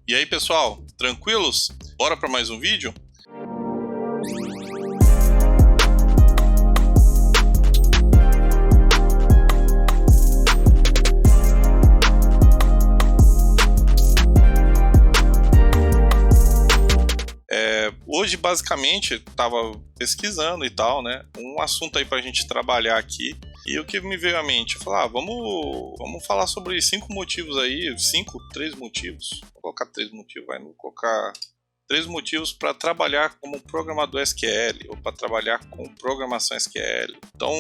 E aí, pessoal, tranquilos? Bora para mais um vídeo? Hoje, basicamente, estava pesquisando e tal, né? Um assunto aí pra gente trabalhar aqui. E o que me veio à mente? Eu falei, vamos falar sobre 5 motivos aí. 3 motivos. Vou colocar 3 motivos, não vou colocar 3 motivos para trabalhar como programador SQL ou para trabalhar com programação SQL. Então,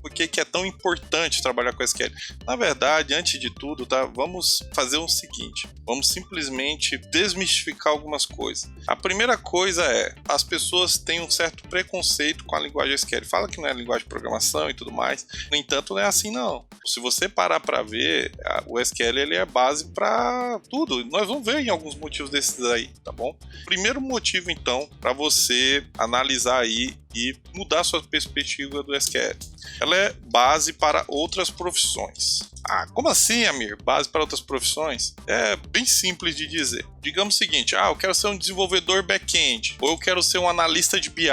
por que é tão importante trabalhar com SQL? Na verdade, antes de tudo, tá? Vamos fazer o seguinte. Vamos simplesmente desmistificar algumas coisas. A primeira coisa é, as pessoas têm um certo preconceito com a linguagem SQL. Fala que não é linguagem de programação e tudo mais. No entanto, não é assim não. Se você parar para ver, o SQL ele é base para tudo. Nós vamos ver em alguns motivos desses aí, tá bom? Primeiro motivo, então, para você analisar aí e mudar sua perspectiva do SQL. Ela é base para outras profissões. Ah, como assim, Amir? Base para outras profissões? É bem simples de dizer. Digamos o seguinte, eu quero ser um desenvolvedor back-end, ou eu quero ser um analista de BI,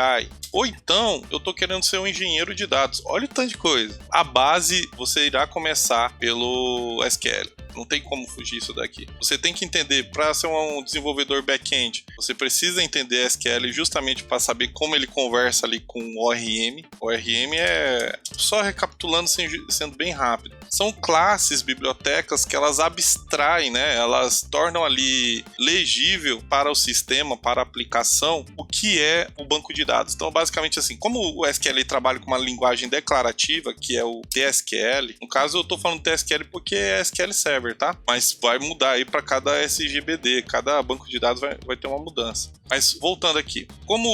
ou então eu estou querendo ser um engenheiro de dados. Olha o tanto de coisa. A base você irá começar pelo SQL. Não tem como fugir isso daqui. Você tem que entender, para ser um desenvolvedor back-end, você precisa entender SQL justamente para saber como ele conversa ali com o ORM. O ORM é, só recapitulando, sendo bem rápido, são classes, bibliotecas que elas abstraem, né? Elas tornam ali legível para o sistema, para a aplicação, o que é o banco de dados. Então, basicamente assim, como o SQL trabalha com uma linguagem declarativa, que é o TSQL, no caso eu estou falando TSQL porque é SQL Server, tá? Mas vai mudar aí para cada SGBD, cada banco de dados vai ter uma mudança. Mas voltando aqui, como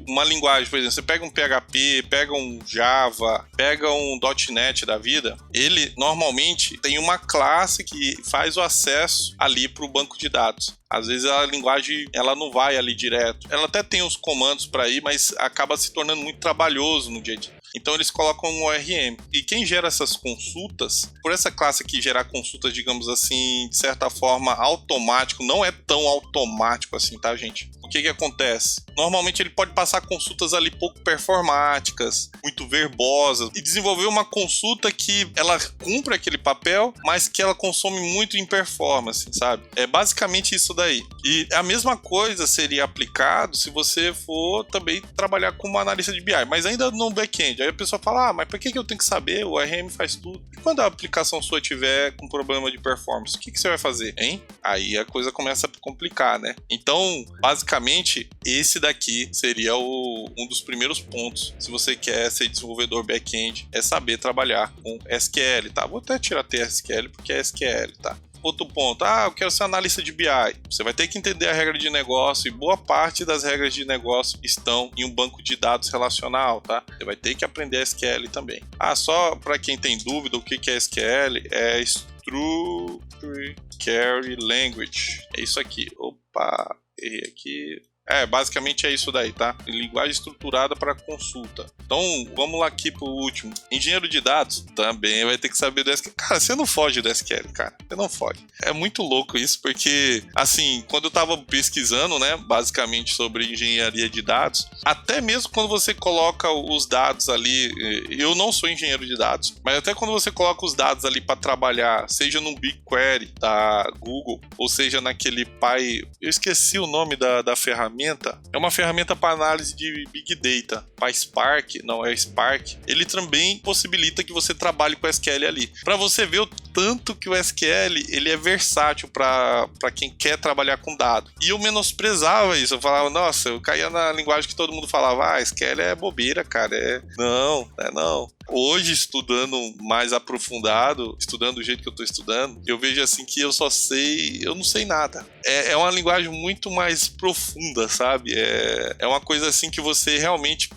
uma linguagem, por exemplo, você pega um PHP, pega um Java, pega um .NET da vida, ele normalmente tem uma classe que faz o acesso ali para o banco de dados. Às vezes a linguagem ela não vai ali direto. Ela até tem os comandos para ir, mas acaba se tornando muito trabalhoso no dia a dia. Então eles colocam um ORM. E quem gera essas consultas, por essa classe aqui gerar consultas, digamos assim, de certa forma automático, não é tão automático assim, tá, gente? O que acontece? Normalmente ele pode passar consultas ali pouco performáticas, muito verbosas, e desenvolver uma consulta que ela cumpre aquele papel, mas que ela consome muito em performance, sabe? É basicamente isso daí. E a mesma coisa seria aplicado se você for também trabalhar como analista de BI, mas ainda no back-end. Aí a pessoa fala, mas por que eu tenho que saber? O ORM faz tudo. E quando a aplicação sua tiver com problema de performance, o que você vai fazer, hein? Aí a coisa começa a complicar, né? Então, basicamente, esse daqui seria um dos primeiros pontos. Se você quer ser desenvolvedor back-end, é saber trabalhar com SQL, tá? Vou até tirar TSQL porque é SQL, tá? Outro ponto, eu quero ser analista de BI. Você vai ter que entender a regra de negócio e boa parte das regras de negócio estão em um banco de dados relacional, tá? Você vai ter que aprender SQL também. Só para quem tem dúvida, o que é SQL? É Structured Query Language. É isso aqui. Opa, errei aqui. Basicamente é isso daí, tá? Linguagem estruturada para consulta. Então, vamos lá aqui pro último. Engenheiro de dados também vai ter que saber do SQL. Cara, você não foge do SQL, cara. Você não foge. É muito louco isso, porque, assim, quando eu tava pesquisando, né, basicamente sobre engenharia de dados, até mesmo quando você coloca os dados ali, eu não sou engenheiro de dados, mas até quando você coloca os dados ali para trabalhar, seja no BigQuery da Google, ou seja naquele eu esqueci o nome da ferramenta, é uma ferramenta para análise de Big Data, PySpark, não é Spark. Ele também possibilita que você trabalhe com SQL ali. Para você ver o tanto que o SQL ele é versátil para quem quer trabalhar com dados. E eu menosprezava isso, eu falava, nossa, eu caía na linguagem que todo mundo falava, SQL é bobeira, cara, não. Hoje, estudando mais aprofundado, estudando do jeito que eu estou estudando, eu vejo assim que eu não sei nada. É uma linguagem muito mais profunda, sabe? É uma coisa assim que você realmente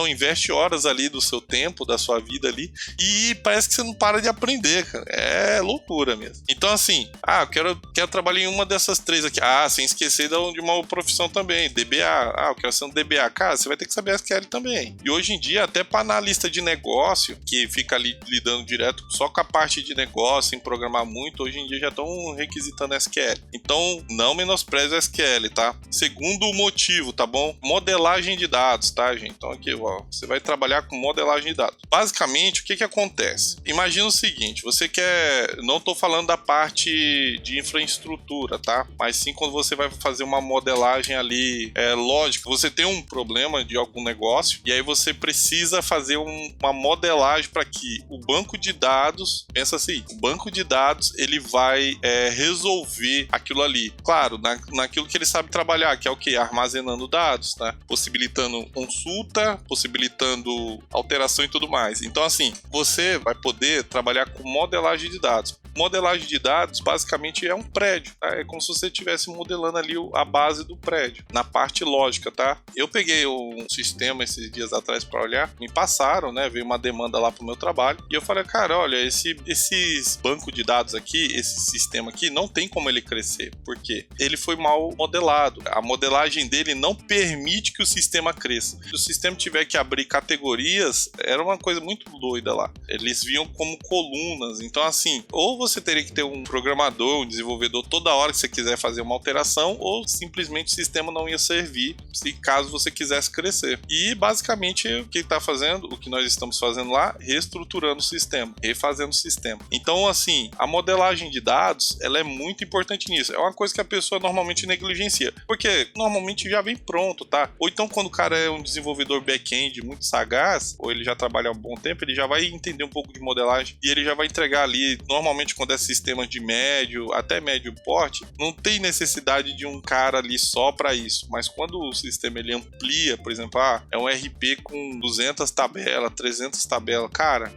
investe horas ali do seu tempo, da sua vida ali, e parece que você não para de aprender, aprender, cara. É loucura mesmo. Então, assim, eu quero trabalhar em uma dessas três aqui. Sem esquecer de uma profissão também, DBA. Eu quero ser um DBA. Cara, você vai ter que saber SQL também. E hoje em dia, até para analista de negócio, que fica ali lidando direto só com a parte de negócio, sem programar muito, hoje em dia já estão requisitando SQL. Então, não menospreze o SQL, tá? Segundo motivo, tá bom? Modelagem de dados, tá, gente? Então, aqui, ó, você vai trabalhar com modelagem de dados. Basicamente, o que acontece? Imagina o seguinte, você quer... Não tô falando da parte de infraestrutura, tá? Mas sim quando você vai fazer uma modelagem ali, lógica. Você tem um problema de algum negócio e aí você precisa fazer uma modelagem para que o banco de dados, pensa assim, o banco de dados ele vai resolver aquilo ali. Claro, naquilo que ele sabe trabalhar, que é o que? Armazenando dados, tá? Possibilitando consulta, possibilitando alteração e tudo mais. Então, assim, você vai poder trabalhar com modelagem de dados. Modelagem de dados basicamente é um prédio, tá? É como se você estivesse modelando ali a base do prédio, na parte lógica, tá? Eu peguei um sistema esses dias atrás para olhar, me passaram, né? Veio uma demanda lá pro meu trabalho e eu falei, cara, olha, esses bancos de dados aqui, esse sistema aqui, não tem como ele crescer, porque ele foi mal modelado. A modelagem dele não permite que o sistema cresça. Se o sistema tiver que abrir categorias, era uma coisa muito doida lá. Eles viam como colunas, então assim, ou você teria que ter um programador, um desenvolvedor toda hora que você quiser fazer uma alteração, ou simplesmente o sistema não ia servir se caso você quisesse crescer. E basicamente o que está fazendo, o que nós estamos fazendo lá, reestruturando o sistema, refazendo o sistema. Então assim, a modelagem de dados, ela é muito importante nisso. É uma coisa que a pessoa normalmente negligencia, porque normalmente já vem pronto, tá? Ou então quando o cara é um desenvolvedor back-end muito sagaz, ou ele já trabalha há um bom tempo, ele já vai entender um pouco de modelagem e ele já vai entregar ali, normalmente quando é sistema de médio, até médio porte, não tem necessidade de um cara ali só para isso, mas quando o sistema ele amplia, por exemplo, é um RP com 200 tabelas, 300 tabelas, cara,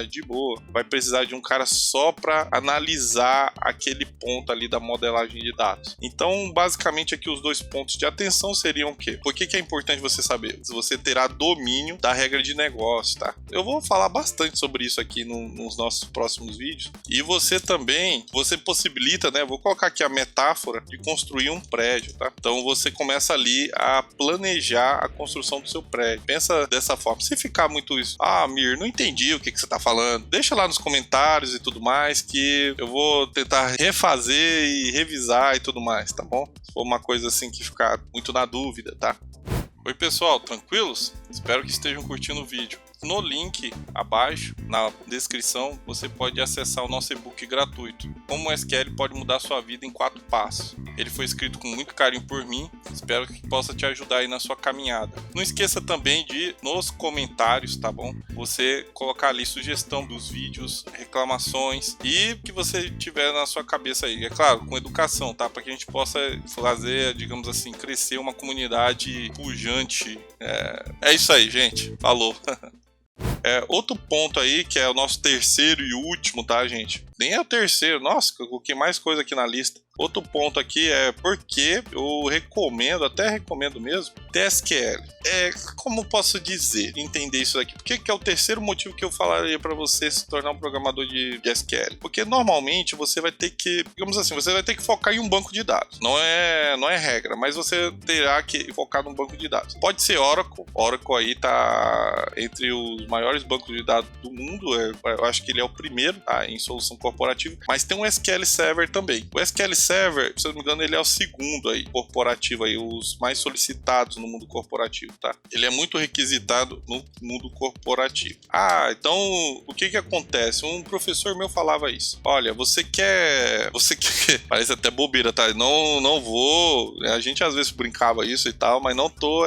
de boa, vai precisar de um cara só para analisar aquele ponto ali da modelagem de dados. Então, basicamente aqui os dois pontos de atenção seriam o quê? Por que é importante você saber? Você terá domínio da regra de negócio, tá? Eu vou falar bastante sobre isso aqui nos nossos próximos vídeos. E você também, você possibilita, né? Vou colocar aqui a metáfora de construir um prédio, tá? Então você começa ali a planejar a construção do seu prédio. Pensa dessa forma. Se ficar muito isso, Mir, não entendi o que você tá falando. Deixa lá nos comentários e tudo mais que eu vou tentar refazer e revisar e tudo mais, tá bom? Se for uma coisa assim que ficar muito na dúvida, tá? Oi pessoal, tranquilos? Espero que estejam curtindo o vídeo. No link abaixo, na descrição, você pode acessar o nosso e-book gratuito, Como o SQL pode mudar sua vida em 4 passos. Ele foi escrito com muito carinho por mim, espero que possa te ajudar aí na sua caminhada. Não esqueça também de, nos comentários, tá bom? Você colocar ali sugestão dos vídeos, reclamações e o que você tiver na sua cabeça aí. É claro, com educação, tá? Para que a gente possa fazer, digamos assim, crescer uma comunidade pujante. É isso aí, gente. Falou! Outro ponto aí, que é o nosso terceiro e último, tá, gente? Nem é o terceiro, nossa, eu coloquei mais coisa aqui na lista. Outro ponto aqui é porque eu até recomendo mesmo, TSQL. Como posso dizer, entender isso daqui? Porque que é o terceiro motivo que eu falaria para você se tornar um programador de SQL. Porque normalmente você vai ter que, digamos assim, você vai ter que focar em um banco de dados. Não é regra, mas você terá que focar num banco de dados. Pode ser Oracle. Oracle aí tá entre os maiores bancos de dados do mundo. Eu acho que ele é o primeiro, tá, em solução corporativa. Mas tem um SQL Server também. O SQL Server, se eu não me engano, ele é o segundo aí, corporativo aí, os mais solicitados no mundo corporativo, tá? Ele é muito requisitado no mundo corporativo. Então, o que acontece? Um professor meu falava isso. Olha, você quer... Parece até bobeira, tá? Não vou... A gente às vezes brincava isso e tal, mas não tô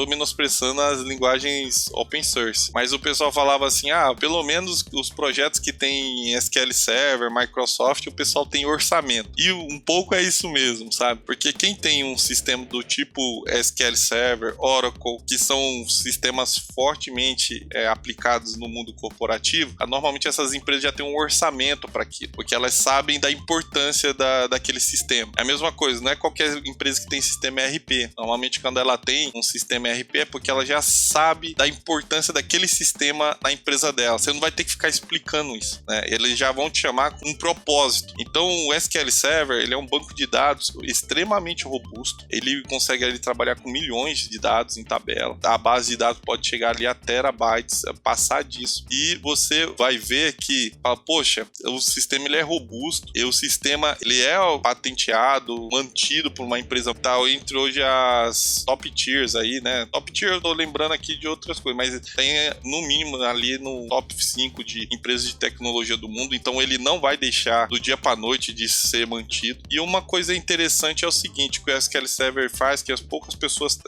menosprezando as linguagens open source. Mas o pessoal falava assim, pelo menos os projetos que tem SQL SQL Server, Microsoft, o pessoal tem orçamento. E um pouco é isso mesmo, sabe? Porque quem tem um sistema do tipo SQL Server, Oracle, que são sistemas fortemente aplicados no mundo corporativo, normalmente essas empresas já têm um orçamento para aquilo, porque elas sabem da importância daquele sistema. É a mesma coisa, não é qualquer empresa que tem sistema ERP. Normalmente, quando ela tem um sistema ERP, é porque ela já sabe da importância daquele sistema na empresa dela. Você não vai ter que ficar explicando isso, né? Eles já vão te chamar com um propósito. Então, o SQL Server, ele é um banco de dados extremamente robusto. Ele consegue ali trabalhar com milhões de dados em tabela. A base de dados pode chegar ali a terabytes, passar disso. E você vai ver que, poxa, o sistema ele é robusto, e o sistema ele é patenteado, mantido por uma empresa tal, entre hoje as top tiers aí, né? Top tier eu tô lembrando aqui de outras coisas, mas tem no mínimo ali no top 5 de empresas de tecnologia do mundo, então ele não vai deixar do dia pra noite de ser mantido. E uma coisa interessante é o seguinte, que o SQL Server faz, que as poucas pessoas...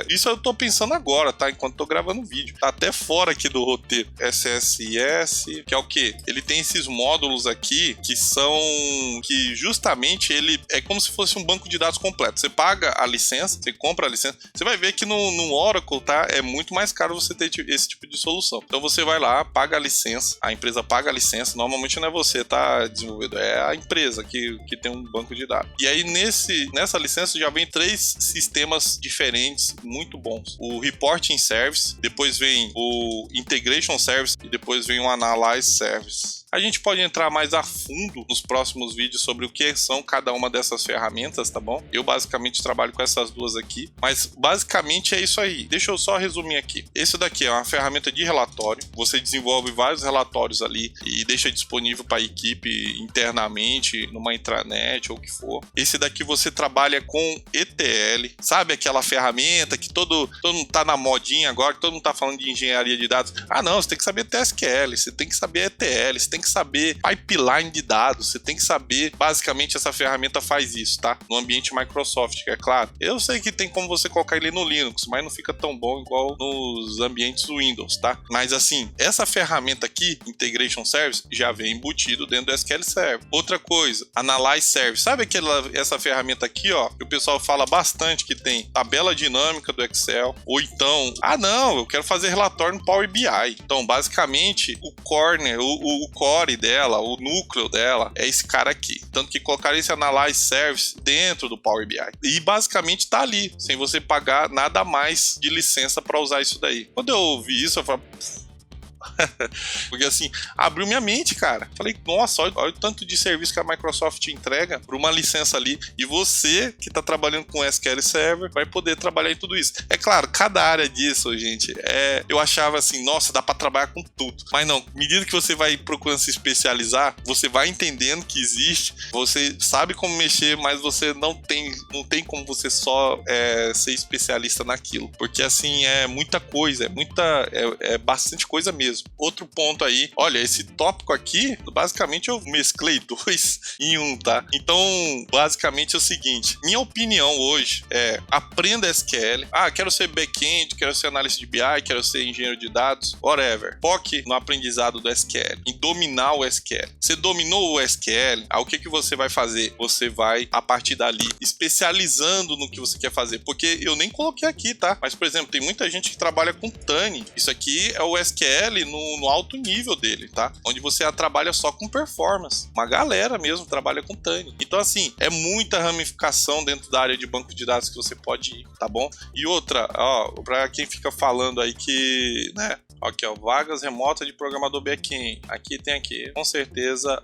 isso eu tô pensando agora, tá? Enquanto tô gravando o vídeo. Tá até fora aqui do roteiro. SSIS, que é o quê? Ele tem esses módulos aqui, que são... que justamente ele é como se fosse um banco de dados completo. Você paga a licença, você compra a licença. Você vai ver que no Oracle, tá? É muito mais caro você ter esse tipo de solução. Então você vai lá, paga a licença, a empresa paga a licença. Normalmente não é você, tá, desenvolvedor, é a empresa que tem um banco de dados. E aí nessa licença já vem 3 sistemas diferentes, muito bons. O Reporting Service, depois vem o Integration Service e depois vem o Analyze Service. A gente pode entrar mais a fundo nos próximos vídeos sobre o que são cada uma dessas ferramentas, tá bom? Eu basicamente trabalho com essas duas aqui, mas basicamente é isso aí. Deixa eu só resumir aqui. Esse daqui é uma ferramenta de relatório. Você desenvolve vários relatórios ali e deixa disponível para a equipe internamente, numa intranet ou o que for. Esse daqui você trabalha com ETL. Sabe aquela ferramenta que todo mundo tá na modinha agora, que todo mundo tá falando de engenharia de dados? Ah, não, você tem que saber TSQL, você tem que saber ETL, você tem que saber pipeline de dados, você tem que saber, basicamente essa ferramenta faz isso, tá? No ambiente Microsoft, que é claro. Eu sei que tem como você colocar ele no Linux, mas não fica tão bom igual nos ambientes Windows, tá? Mas assim, essa ferramenta aqui, Integration Service, já vem embutido dentro do SQL Server. Outra coisa, Analyze Service. Sabe essa ferramenta aqui, ó, que o pessoal fala bastante que tem tabela dinâmica do Excel, ou então, não, eu quero fazer relatório no Power BI. Então, basicamente, o core dela, o núcleo dela, é esse cara aqui. Tanto que colocaram esse Analyze Service dentro do Power BI. E basicamente tá ali, sem você pagar nada mais de licença para usar isso daí. Quando eu ouvi isso, eu falei... Porque assim, abriu minha mente, cara. Falei, nossa, olha o tanto de serviço que a Microsoft entrega por uma licença ali. E você que tá trabalhando com SQL Server vai poder trabalhar em tudo isso. É claro, cada área disso, gente, eu achava assim, nossa, dá pra trabalhar com tudo. Mas não, à medida que você vai procurando se especializar, você vai entendendo que existe, você sabe como mexer, mas você não tem como você só ser especialista naquilo. Porque assim, é muita coisa, é bastante coisa mesmo. Outro ponto aí, olha, esse tópico aqui, basicamente eu mesclei 2 em 1, tá? Então, basicamente é o seguinte, minha opinião hoje é, aprenda SQL, quero ser back-end, quero ser analista de BI, quero ser engenheiro de dados, whatever. Foque no aprendizado do SQL, em dominar o SQL. Você dominou o SQL, o que você vai fazer? Você vai, a partir dali, especializando no que você quer fazer, porque eu nem coloquei aqui, tá? Mas, por exemplo, tem muita gente que trabalha com Tani, isso aqui é o SQL no alto nível dele, tá? Onde você trabalha só com performance. Uma galera mesmo trabalha com Tani. Então, assim, é muita ramificação dentro da área de banco de dados que você pode ir, tá bom? E outra, ó, pra quem fica falando aí que, né, aqui, ó, vagas remotas de programador back-end. Aqui. Com certeza,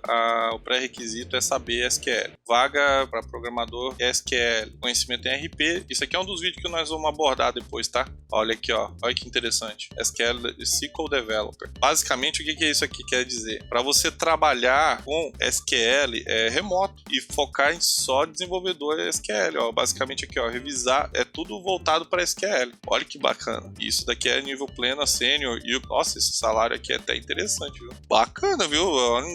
o pré-requisito é saber SQL. Vaga para programador SQL. Conhecimento em RP. Isso aqui é um dos vídeos que nós vamos abordar depois, tá? Olha aqui, ó. Olha que interessante. SQL SQL Developer. Basicamente, o que isso aqui quer dizer? Para você trabalhar com SQL remoto e focar em só desenvolvedor SQL. Ó. Basicamente aqui, ó, revisar. É tudo voltado para SQL. Olha que bacana. Isso daqui é nível pleno, sênior E, nossa, esse salário aqui é até interessante, viu? Bacana, viu?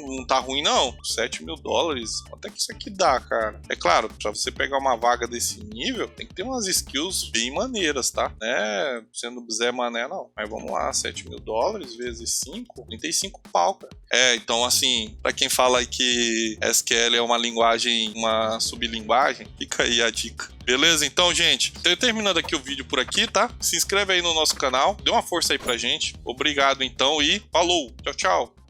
Não tá ruim, não. 7 mil dólares. Quanto é que isso aqui dá, cara? É claro, pra você pegar uma vaga desse nível, tem que ter umas skills bem maneiras, tá? Né? Sendo Zé Mané, não. Mas vamos lá, 7 mil dólares vezes 5, 35 pau, cara. Então, assim, pra quem fala aí que SQL é uma linguagem, uma sublinguagem, fica aí a dica. Beleza? Então, gente, terminando aqui o vídeo por aqui, tá? Se inscreve aí no nosso canal, dê uma força aí pra gente. Obrigado, então, e falou! Tchau, tchau!